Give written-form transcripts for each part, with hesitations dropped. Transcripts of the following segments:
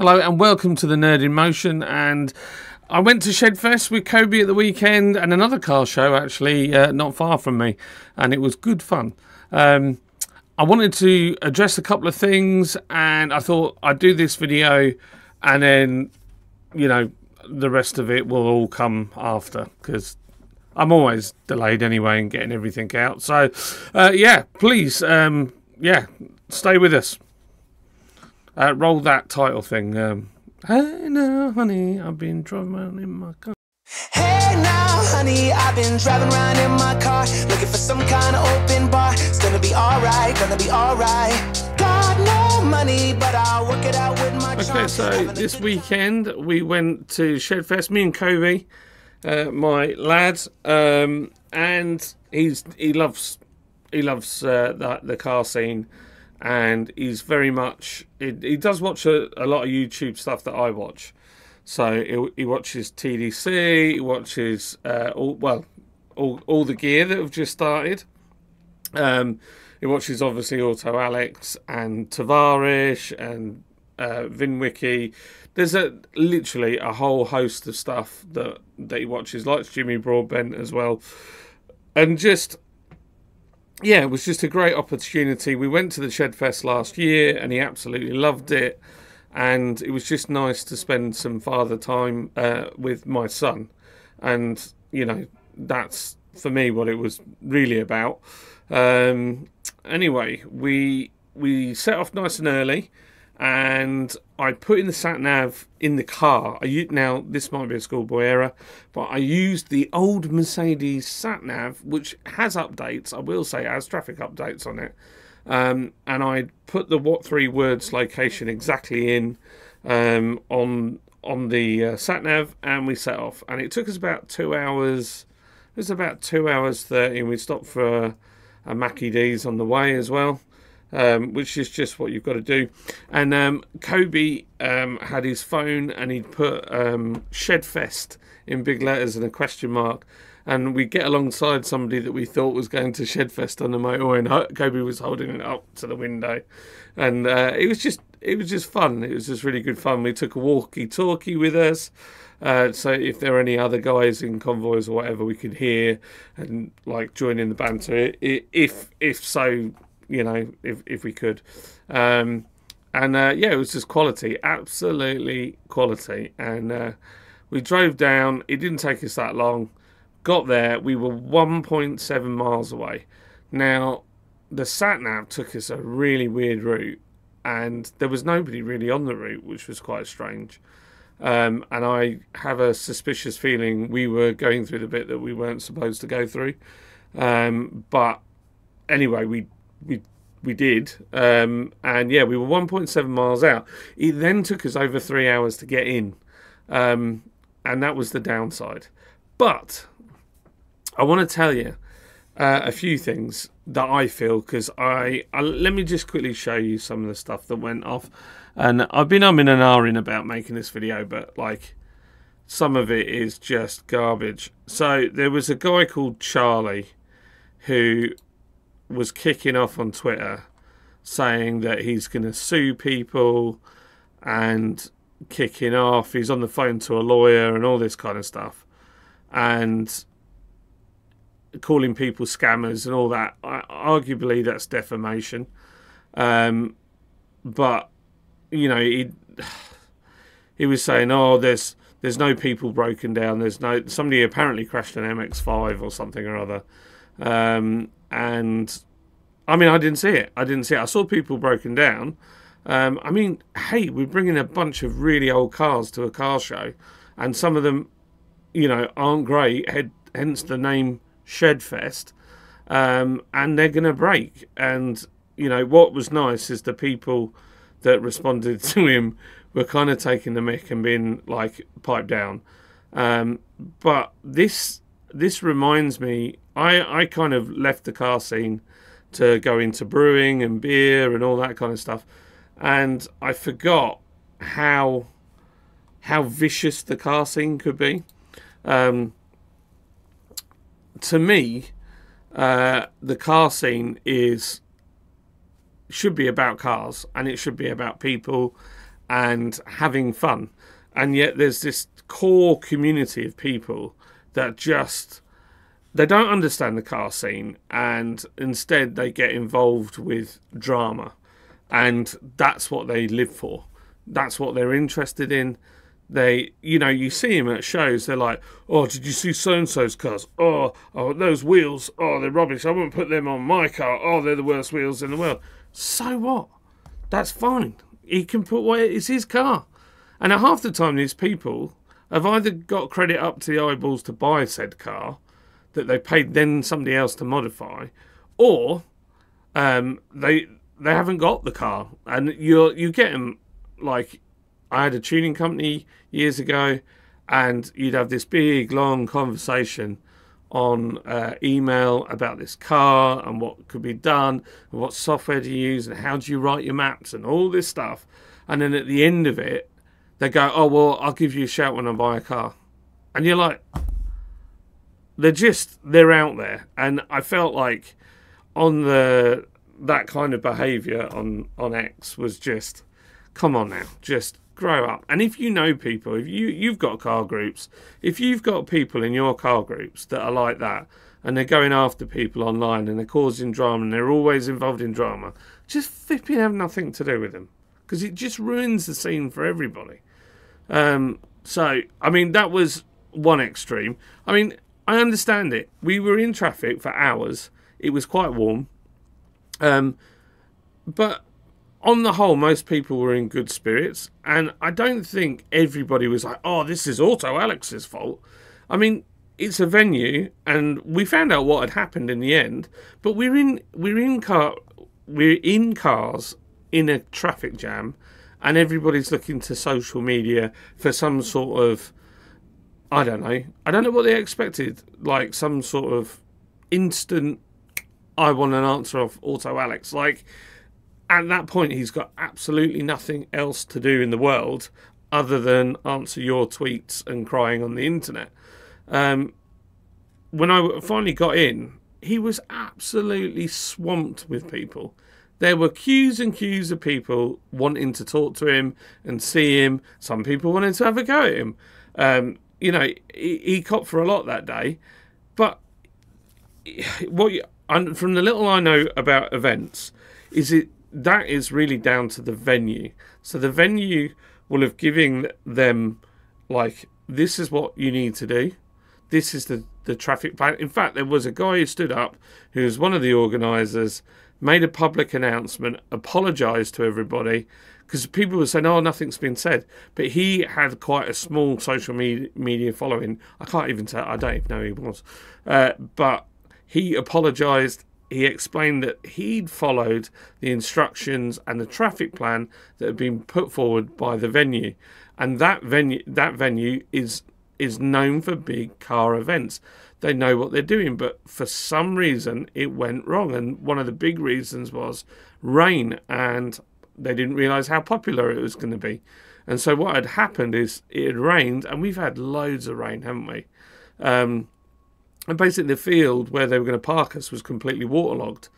Hello and welcome to the Nerd in Motion. And I went to Shedfest with Kobe at the weekend and another car show actually not far from me, and it was good fun. I wanted to address a couple of things, and I thought I'd do this video and then, you know, the rest of it will all come after, because I'm always delayed anyway in getting everything out. So yeah, please, yeah, stay with us. Roll that title thing. Hey now, honey, I've been driving around in my car. Hey now, honey, I've been driving around in my car, looking for some kind of open bar. It's gonna be alright, gonna be alright. Got no money, but I'll work it out with my charm. Okay, so this weekend we went to Shedfest, me and Kobe, my lad, and he loves the car scene. And he's very much, he does watch a lot of YouTube stuff that I watch. So he watches TDC, he watches all the gear that have just started. He watches obviously Auto Alex and Tavarish and VinWiki. There's literally a whole host of stuff that he watches, likes Jimmy Broadbent as well. And just, yeah, it was just a great opportunity. We went to the Shedfest last year and he absolutely loved it. And it was just nice to spend some father time with my son. And, you know, that's, for me, what it was really about. Anyway, we set off nice and early. And I put in the sat-nav in the car. Now, this might be a schoolboy error, but I used the old Mercedes sat-nav, which has updates. I will say it has traffic updates on it. And I put the three words location exactly in on the sat-nav, and we set off. And it took us about 2 hours. It was about 2 hours 30, and we stopped for a Mackie D's on the way as well. Which is just what you've got to do. And Kobe had his phone and he'd put Shedfest in big letters and a question mark. And we get alongside somebody that we thought was going to Shedfest on the motorway, and Kobe was holding it up to the window. And it was just fun. It was just really good fun. We took a walkie-talkie with us. So if there were any other guys in convoys or whatever, we could hear and like join in the banter. If so, you know, if we could. Yeah, it was just quality, absolutely quality. And we drove down. It didn't take us that long. Got there. We were 1.7 miles away. Now, the sat-nav took us a really weird route, and there was nobody really on the route, which was quite strange. And I have a suspicious feeling we were going through the bit that we weren't supposed to go through. But anyway, we did, and yeah, we were 1.7 miles out. It then took us over 3 hours to get in, and that was the downside. But I want to tell you a few things that I feel, because let me just quickly show you some of the stuff that went off. And I've been umming and ahhing about making this video, but like some of it is just garbage. So there was a guy called Charlie who was kicking off on Twitter saying that he's going to sue people and kicking off. He's on the phone to a lawyer and all this kind of stuff, and calling people scammers and all that. Arguably, that's defamation. But, you know, he was saying, oh, there's no people broken down. Somebody apparently crashed an MX-5 or something or other. And I mean, I didn't see it. I saw people broken down. I mean, hey, we're bringing a bunch of really old cars to a car show, and some of them, you know, aren't great, hence the name Shedfest, and they're going to break. And, you know, what was nice is the people that responded to him were kind of taking the mick and being like, pipe down. But this reminds me, I kind of left the car scene to go into brewing and beer and all that kind of stuff, and I forgot how vicious the car scene could be. To me, the car scene should be about cars, and it should be about people, and having fun. And yet there's this core community of people that just, they don't understand the car scene, and instead they get involved with drama. And that's what they live for. That's what they're interested in. They, you know, you see them at shows, they're like, oh, did you see so-and-so's cars? Oh, those wheels, oh, they're rubbish. I wouldn't put them on my car. Oh, they're the worst wheels in the world. So what? That's fine. He can put what, it's his car. And at half the time, these people have either got credit up to the eyeballs to buy said car that they paid then somebody else to modify, or they haven't got the car. And you get them, like, I had a tuning company years ago, and you'd have this big, long conversation on email about this car and what could be done, and what software to use, and how do you write your maps, and all this stuff. And then at the end of it, they go, oh, well, I'll give you a shout when I buy a car. And you're like, they're out there. And I felt like that kind of behaviour on X was just, come on now, just grow up. And if you know people, if you've got car groups, if you've got people in your car groups that are like that, and they're going after people online and they're causing drama and they're always involved in drama, just flipping have nothing to do with them, because it just ruins the scene for everybody. So, I mean, that was one extreme. I mean, I understand it. We were in traffic for hours. It was quite warm. But on the whole, most people were in good spirits. And I don't think everybody was like, oh, this is Auto Alex's fault. I mean, it's a venue, and we found out what had happened in the end. But we're in cars in a traffic jam, and everybody's looking to social media for some sort of, I don't know what they expected, like some sort of instant, I want an answer off Auto Alex. Like, at that point, he's got absolutely nothing else to do in the world other than answer your tweets and crying on the internet. When I finally got in, he was absolutely swamped with people. There were queues and queues of people wanting to talk to him and see him. Some people wanted to have a go at him. You know, he copped for a lot that day. But from the little I know about events, that is really down to the venue. So the venue will have given them, like, this is what you need to do. This is the traffic plan. In fact, there was a guy who stood up, who was one of the organisers, made a public announcement, apologised to everybody, because people were saying, oh, nothing's been said. But he had quite a small social media following. I can't even tell, I don't even know who he was. But he apologised. He explained that he'd followed the instructions and the traffic plan that had been put forward by the venue. And that venue is known for big car events. They know what they're doing, but for some reason it went wrong. And one of the big reasons was rain, and they didn't realise how popular it was going to be. And so what had happened is it had rained, and we've had loads of rain, haven't we? And basically the field where they were going to park us was completely waterlogged.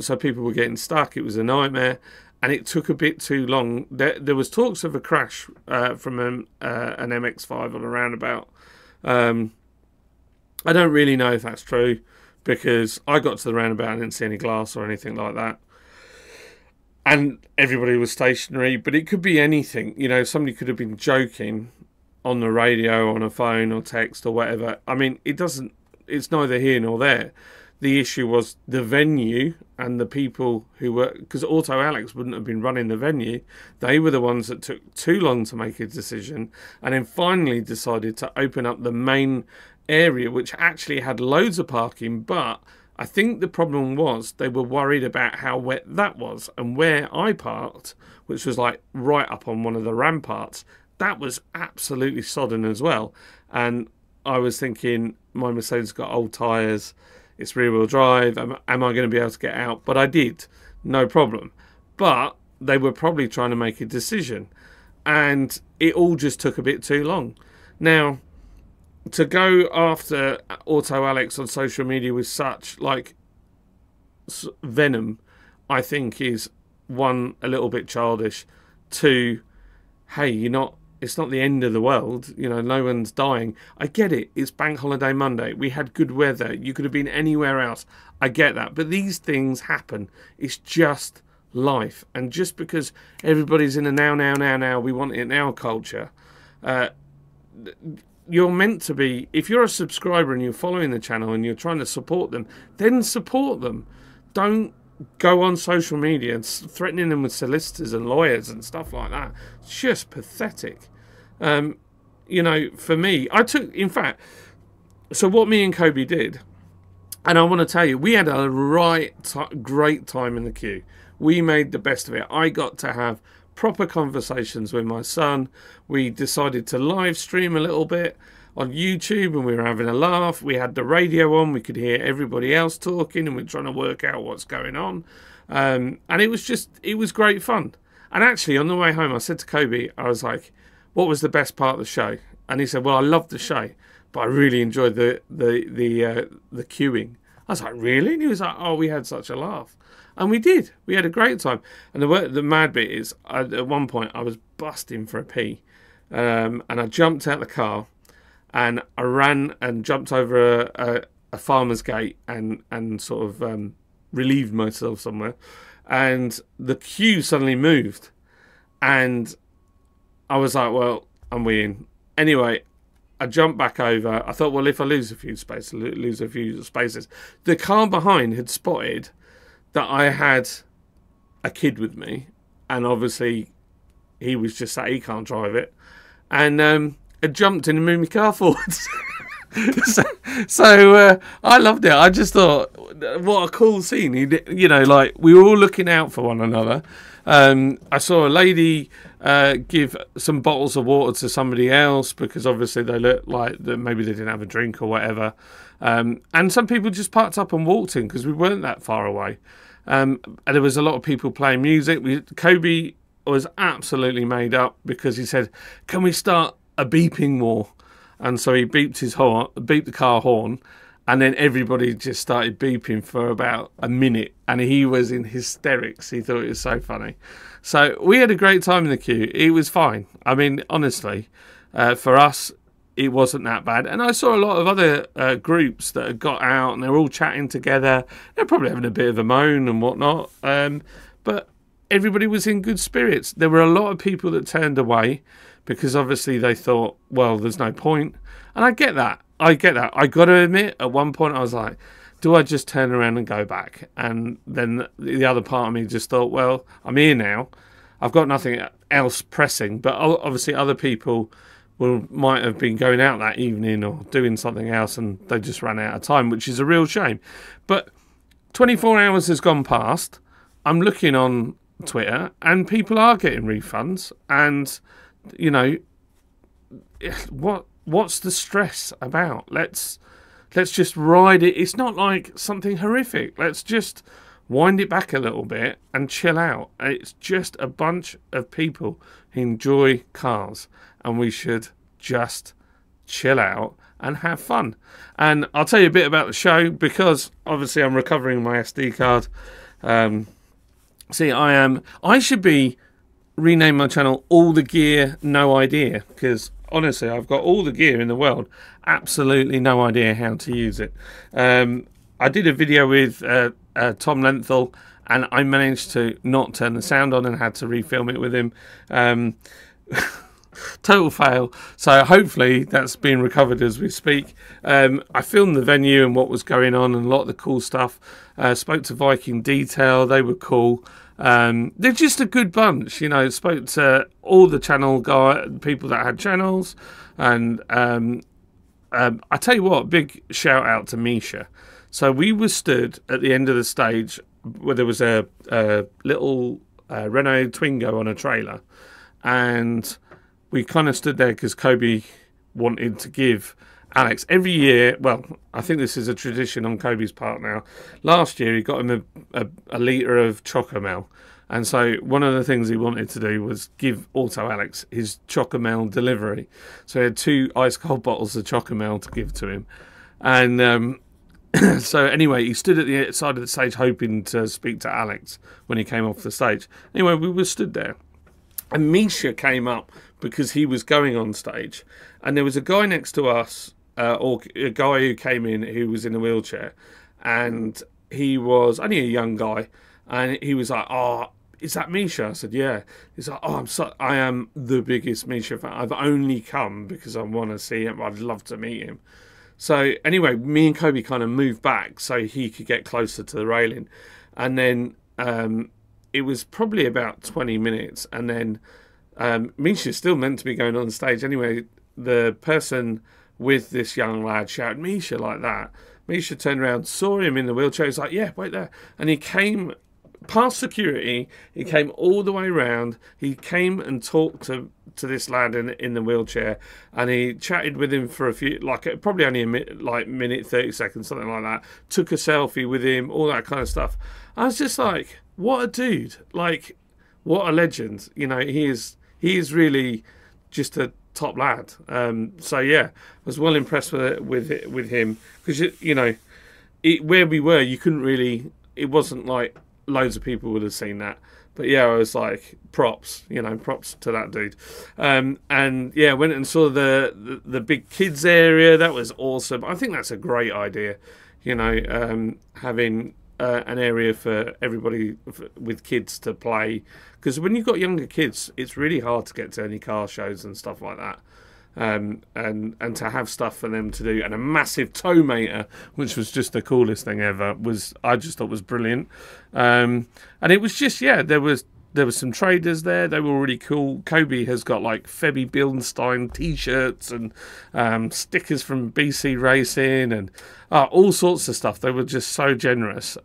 So people were getting stuck. It was a nightmare, and it took a bit too long. There was talks of a crash from an MX-5 on a roundabout. I don't really know if that's true, because I got to the roundabout and didn't see any glass or anything like that. And everybody was stationary, but it could be anything. You know, somebody could have been joking on the radio, on a phone or text or whatever. I mean, it's neither here nor there. The issue was the venue and the people who were, because Auto Alex wouldn't have been running the venue. They were the ones that took too long to make a decision, and then finally decided to open up the main area, which actually had loads of parking. But I think the problem was they were worried about how wet that was, and where I parked, which was like right up on one of the ramparts, that was absolutely sodden as well. And I was thinking, my Mercedes got old tyres, it's rear-wheel drive, am I going to be able to get out? But I did, no problem. But they were probably trying to make a decision, and it all just took a bit too long. Now, to go after Auto Alex on social media with such, like, venom, I think is, one, a little bit childish, two, hey, it's not the end of the world. You know, no one's dying. I get it. It's Bank Holiday Monday. We had good weather. You could have been anywhere else. I get that. But these things happen. It's just life. And just because everybody's in a now, we want it now culture, you're meant to be, if you're a subscriber and you're following the channel and you're trying to support them, then support them. Don't go on social media and threatening them with solicitors and lawyers and stuff like that. It's just pathetic. You know, for me, in fact, so what me and Kobe did, and I want to tell you, we had a great time in the queue. We made the best of it. I got to have proper conversations with my son. We decided to live stream a little bit on YouTube and we were having a laugh. We had the radio on, we could hear everybody else talking and we're trying to work out what's going on. And it was great fun. And actually on the way home I said to Kobe, I was like, what was the best part of the show? And he said, well, I loved the show, but I really enjoyed the queuing. I was like, really? And he was like, oh, we had such a laugh. And we did. We had a great time. And the mad bit is, at one point I was busting for a pee. And I jumped out the car and I ran and jumped over a farmer's gate and sort of relieved myself somewhere. And the queue suddenly moved. And I was like, well, I'm weeing. Anyway, I jumped back over. I thought, well, if I lose a few spaces. The car behind had spotted that I had a kid with me. And obviously, he was just that he can't drive it. And I jumped in and moved my car forwards. so I loved it. I just thought, what a cool scene. You know, like, we were all looking out for one another. I saw a lady give some bottles of water to somebody else because obviously they looked like maybe they didn't have a drink or whatever. And some people just parked up and walked in because we weren't that far away. And there was a lot of people playing music. Kobe was absolutely made up because he said, can we start a beeping war? And so he beeped the car horn, and then everybody just started beeping for about a minute, and he was in hysterics. He thought it was so funny. So we had a great time in the queue. It was fine. I mean, honestly, for us, it wasn't that bad. And I saw a lot of other groups that had got out, and they were all chatting together. They're probably having a bit of a moan and whatnot. But everybody was in good spirits. There were a lot of people that turned away because obviously they thought, well, there's no point. And I get that. I got to admit, at one point I was like, do I just turn around and go back? And then the other part of me just thought, well, I'm here now. I've got nothing else pressing. But obviously other people might have been going out that evening or doing something else and they just ran out of time, which is a real shame. But 24 hours has gone past. I'm looking on Twitter and people are getting refunds. And, you know, what's the stress about? Let's just ride it. It's not like something horrific. Let's just wind it back a little bit and chill out. It's just a bunch of people who enjoy cars, and we should just chill out and have fun. And I'll tell you a bit about the show because obviously I'm recovering my SD card. I should be rename my channel All the Gear No Idea, because honestly I've got all the gear in the world, absolutely no idea how to use it. I did a video with Tom Lenthal and I managed to not turn the sound on and had to refilm it with him. Total fail. So hopefully that's being recovered as we speak. I filmed the venue and what was going on and a lot of the cool stuff. Spoke to Viking Detail. They were cool. They're just a good bunch, you know. Spoke to all the people that had channels, and I tell you what, big shout out to Misha. So we were stood at the end of the stage where there was a little Renault Twingo on a trailer, and we kind of stood there because Kobe wanted to give Alex every year. Well, I think this is a tradition on Kobe's part now. Last year he got him a litre of Chocomel, and so one of the things he wanted to do was give Auto Alex his Chocomel delivery. So he had 2 ice cold bottles of Chocomel to give to him, and so anyway, he stood at the side of the stage hoping to speak to Alex when he came off the stage. Anyway, we were stood there, And Misha came up because he was going on stage, and there was a guy next to us, or a guy who came in who was in a wheelchair, and he was only a young guy, and he was like, "Oh, is that Misha?" I said, "Yeah." He's like, "Oh, I am the biggest Misha fan. I've only come because I want to see him. I'd love to meet him." So anyway, me and Kobe kind of moved back so he could get closer to the railing, and then it was probably about 20 minutes, and then Misha's still meant to be going on stage. Anyway, the person with this young lad shouted, "Misha," like that. Misha turned around, saw him in the wheelchair. He's like, "Yeah, wait there." And he came past security. He came all the way around. He came and talked to this lad in the wheelchair, and he chatted with him for a few, like probably only a minute 30 seconds, something like that. Took a selfie with him, all that kind of stuff. I was just like, what a dude! Like, what a legend! You know, he is really just a top lad. So yeah, I was well impressed with him, because you know, where we were, you couldn't really. It wasn't like loads of people would have seen that. But yeah, I was like, props, you know, props to that dude. And yeah, went and saw the big kids area. That was awesome. I think that's a great idea, you know, having an area for everybody with kids to play. Because when you've got younger kids, it's really hard to get to any car shows and stuff like that. And to have stuff for them to do, and a massive tow mater, which was just the coolest thing ever, I just thought was brilliant. And it was just, yeah, there was some traders there. They were really cool. Kobe has got like Febby Bildenstein t-shirts and stickers from BC Racing and all sorts of stuff. They were just so generous.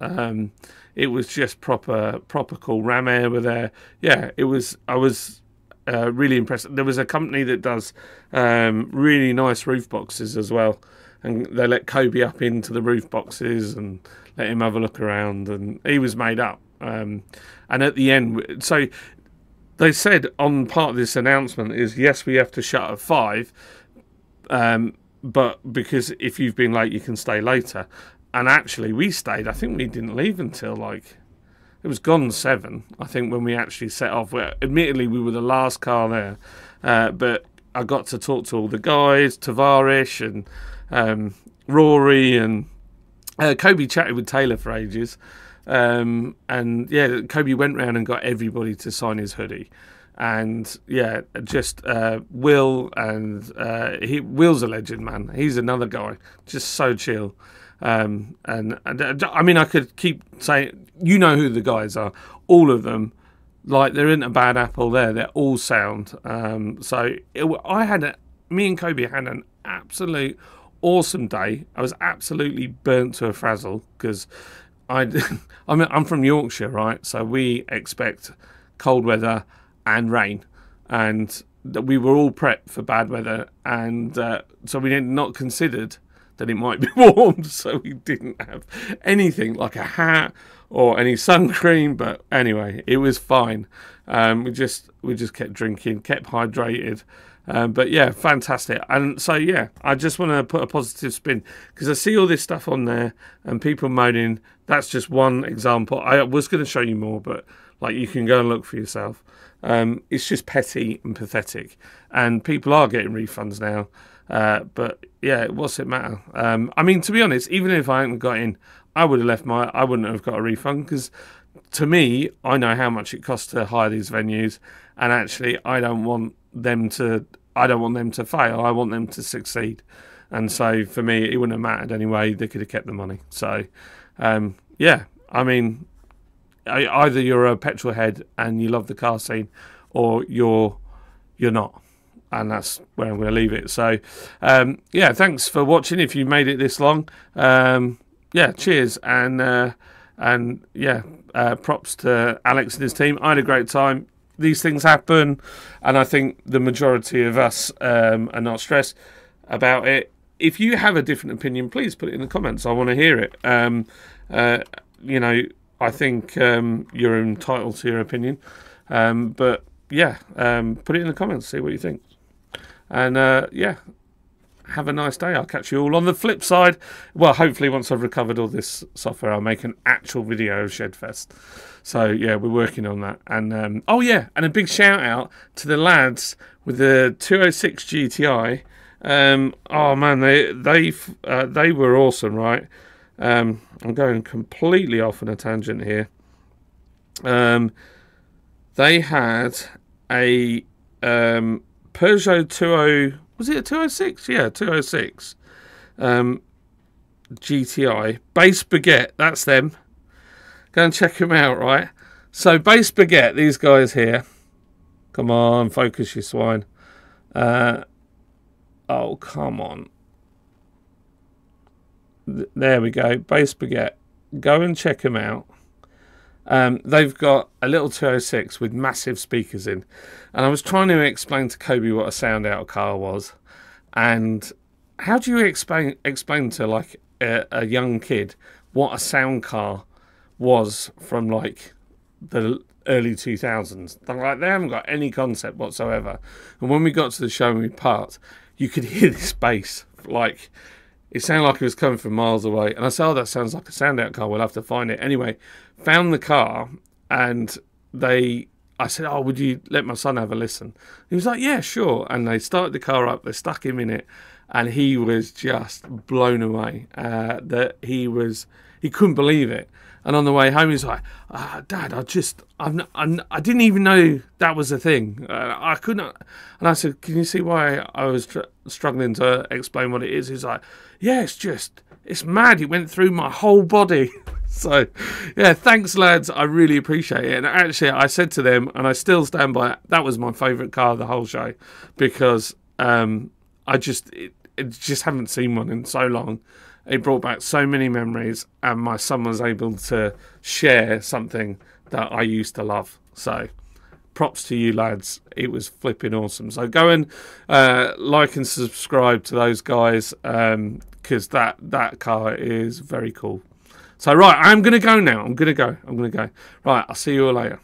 It was just proper cool. Ram Air were there. Yeah, it was. I was really impressed. There was a company that does really nice roof boxes as well, and they let Kobe up into the roof boxes and let him have a look around, and he was made up. And at the end, so they said on part of this announcement is, yes, we have to shut at 5, but because if you've been late, you can stay later. And actually, we stayed. I think we didn't leave until like. It was gone 7, I think, when we actually set off. Admittedly, we were the last car there, but I got to talk to all the guys, Tavarish and Rory, and Kobe chatted with Taylor for ages. And yeah, Kobe went round and got everybody to sign his hoodie. And yeah, just Will, and Will's a legend, man. He's another guy, just so chill. And I mean, I could keep saying, you know who the guys are, all of them. Like, there isn't a bad apple there. They're all sound. So me and Kobe had an absolute awesome day. I was absolutely burnt to a frazzle because I'm from Yorkshire, right? So we expect cold weather and rain, and we were all prepped for bad weather, and so we had not considered that it might be warm, so we didn't have anything like a hat or any sun cream. But anyway, it was fine. We just kept drinking, kept hydrated. But yeah, fantastic. And so yeah, I just want to put a positive spin, because I see all this stuff on there and people moaning. That's just one example. I was going to show you more, but like, you can go and look for yourself. It's just petty and pathetic, and people are getting refunds now. But yeah, what's it matter? I mean, to be honest, even if I hadn't got in, I wouldn't have got a refund, because to me, I know how much it costs to hire these venues, and actually, I don't want them to fail. I want them to succeed. And so for me, it wouldn't have mattered anyway. They could have kept the money. So yeah, I mean, either you're a petrol head and you love the car scene, or you're not. And that's where I'm going to leave it. So, yeah, thanks for watching. If you made it this long, yeah, cheers. And yeah, props to Alex and his team. I had a great time. These things happen, and I think the majority of us are not stressed about it. If you have a different opinion, please put it in the comments. I want to hear it. You know, I think you're entitled to your opinion. But yeah, put it in the comments. See what you think. And yeah, have a nice day. I'll catch you all on the flip side. Well, hopefully once I've recovered all this software, I'll make an actual video of Shedfest. So yeah, we're working on that. And oh yeah, and a big shout out to the lads with the 206 GTI. Oh man, they were awesome, right? I'm going completely off on a tangent here. They had a Peugeot 20, was it a 206? Yeah, 206 GTI. Base Baguette, that's them. Go and check them out, right? So Base Baguette, these guys here. Come on, focus, you swine. Oh, come on. There we go, Base Baguette. Go and check them out. They've got a little 206 with massive speakers in, and I was trying to explain to Kobe what a sound out car was, and how do you explain to like a young kid what a sound car was from like the early 2000s? Like, they haven't got any concept whatsoever. And when we got to the show and we parked, you could hear this bass, like it sounded like it was coming from miles away. And I said, oh, that sounds like a sound out car, we'll have to find it. Anyway, found the car, and I said, oh, would you let my son have a listen? He was like, yeah, sure. And they started the car up, they stuck him in it, and he was just blown away. That he couldn't believe it. And on the way home, he's like, Dad, I didn't even know that was a thing. I couldn't. And I said, can you see why I was struggling to explain what it is? He's like, yeah, it's mad. It went through my whole body. So, yeah, thanks, lads. I really appreciate it. And actually, I said to them, and I still stand by it, that was my favourite car of the whole show, because I just haven't seen one in so long. It brought back so many memories, and my son was able to share something that I used to love. So props to you, lads. It was flipping awesome. So go and like and subscribe to those guys, because that car is very cool. So right, I'm going to go now. I'm going to go. Right, I'll see you all later.